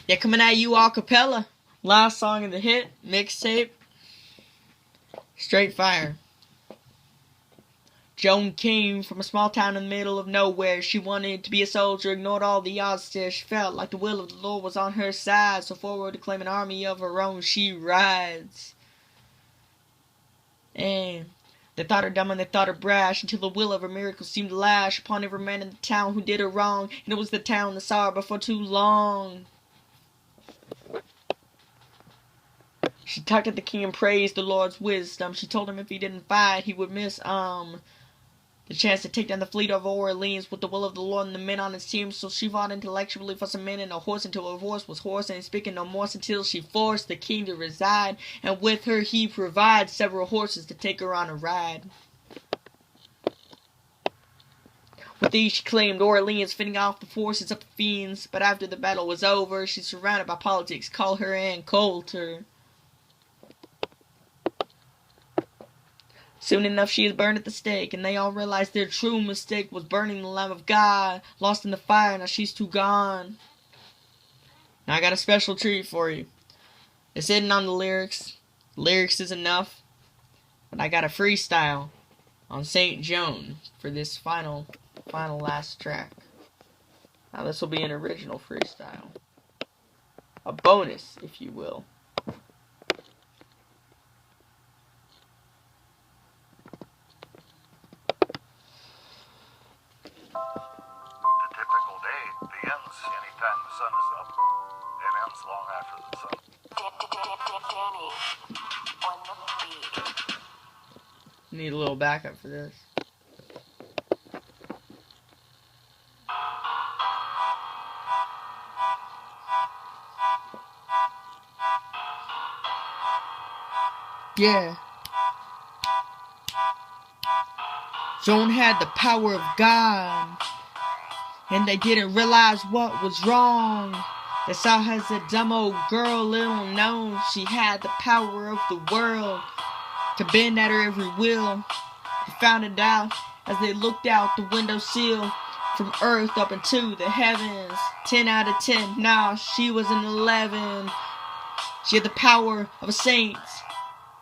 Yeah, coming at you Alcapella. Last song of the hit, mixtape. Straight fire. Joan came from a small town in the middle of nowhere. She wanted to be a soldier, ignored all the odds there. She felt like the will of the Lord was on her side. So forward to claim an army of her own, she rides. And they thought her dumb and they thought her brash, until the will of her miracle seemed to lash upon every man in the town who did her wrong. And it was the town that saw her before too long. She talked at the king and praised the Lord's wisdom. She told him if he didn't fight, he would miss the chance to take down the fleet of Orleans with the will of the Lord and the men on his team. So she fought intellectually for some men and a horse until her horse was hoarse and speaking no more, until she forced the king to reside. And with her he provides several horses to take her on a ride. With these she claimed Orleans, fending off the forces of the fiends. But after the battle was over, she's surrounded by politics. Call her Ann Coulter. Soon enough she is burned at the stake, and they all realize their true mistake was burning the Lamb of God. Lost in the fire, now she's too gone. Now I got a special treat for you. It's hidden on the lyrics. Lyrics is enough. But I got a freestyle on St. Joan for this final last track. Now this will be an original freestyle. A bonus, if you will. Anytime the sun is up, it ends long after the sun. Danny on the beat. Need a little backup for this. Yeah. Joan had the power of God, and they didn't realize what was wrong. They saw her as a dumb old girl, little known. She had the power of the world to bend at her every will. They found it out as they looked out the windowsill from earth up into the heavens. 10 out of 10, nah, she was an 11. She had the power of a saint.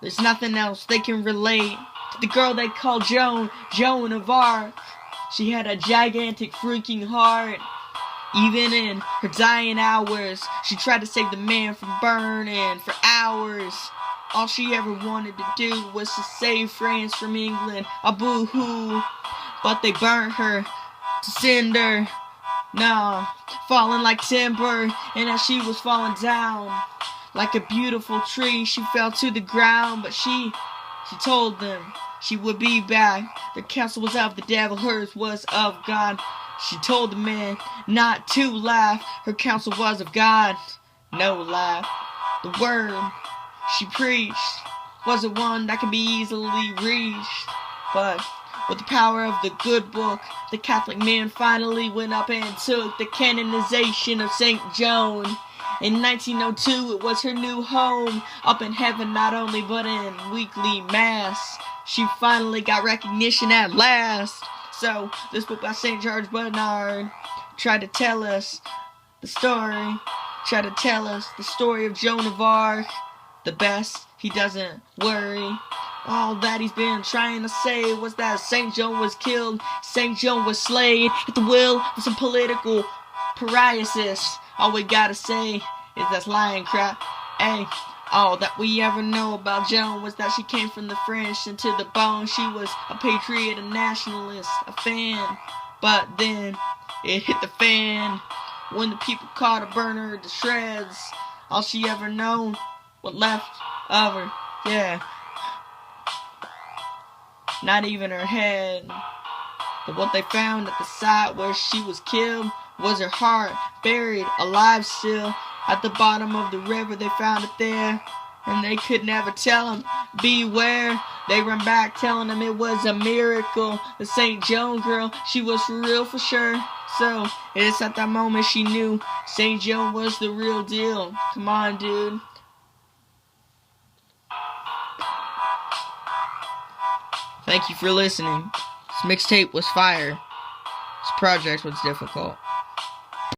There's nothing else they can relate to the girl they call Joan of Arc. She had a gigantic freaking heart. Even in her dying hours, she tried to save the man from burning for hours. All she ever wanted to do was to save France from England. A boo-hoo. But they burnt her to cinder. Nah, falling like timber. And as she was falling down, like a beautiful tree, she fell to the ground. But she told them she would be back. Their counsel was of the devil, hers was of God. She told the man not to laugh. Her counsel was of God, no laugh. The word she preached wasn't one that could be easily reached. But with the power of the good book, the Catholic men finally went up and took the canonization of St. Joan. In 1902, it was her new home, up in heaven not only, but in weekly mass. She finally got recognition at last. So, this book by St. George Bernard tried to tell us the story. Tried to tell us the story of Joan of Arc. The best, he doesn't worry. All that he's been trying to say was that St. Joan was killed, St. Joan was slayed at the will of some political pariasis. All we gotta say is that's lying crap. Hey, all that we ever know about Joan was that she came from the French and to the bone. She was a patriot, a nationalist, a fan. But then it hit the fan when the people caught her, burn her to shreds. All she ever known, what left of her, yeah. Not even her head. But what they found at the site where she was killed was her heart, buried alive still. At the bottom of the river they found it there, and they could never tell him, beware. They run back telling him it was a miracle. The St. Joan girl, she was for real for sure. So, it's at that moment she knew St. Joan was the real deal. Come on, dude. Thank you for listening. This mixtape was fire. This project was difficult.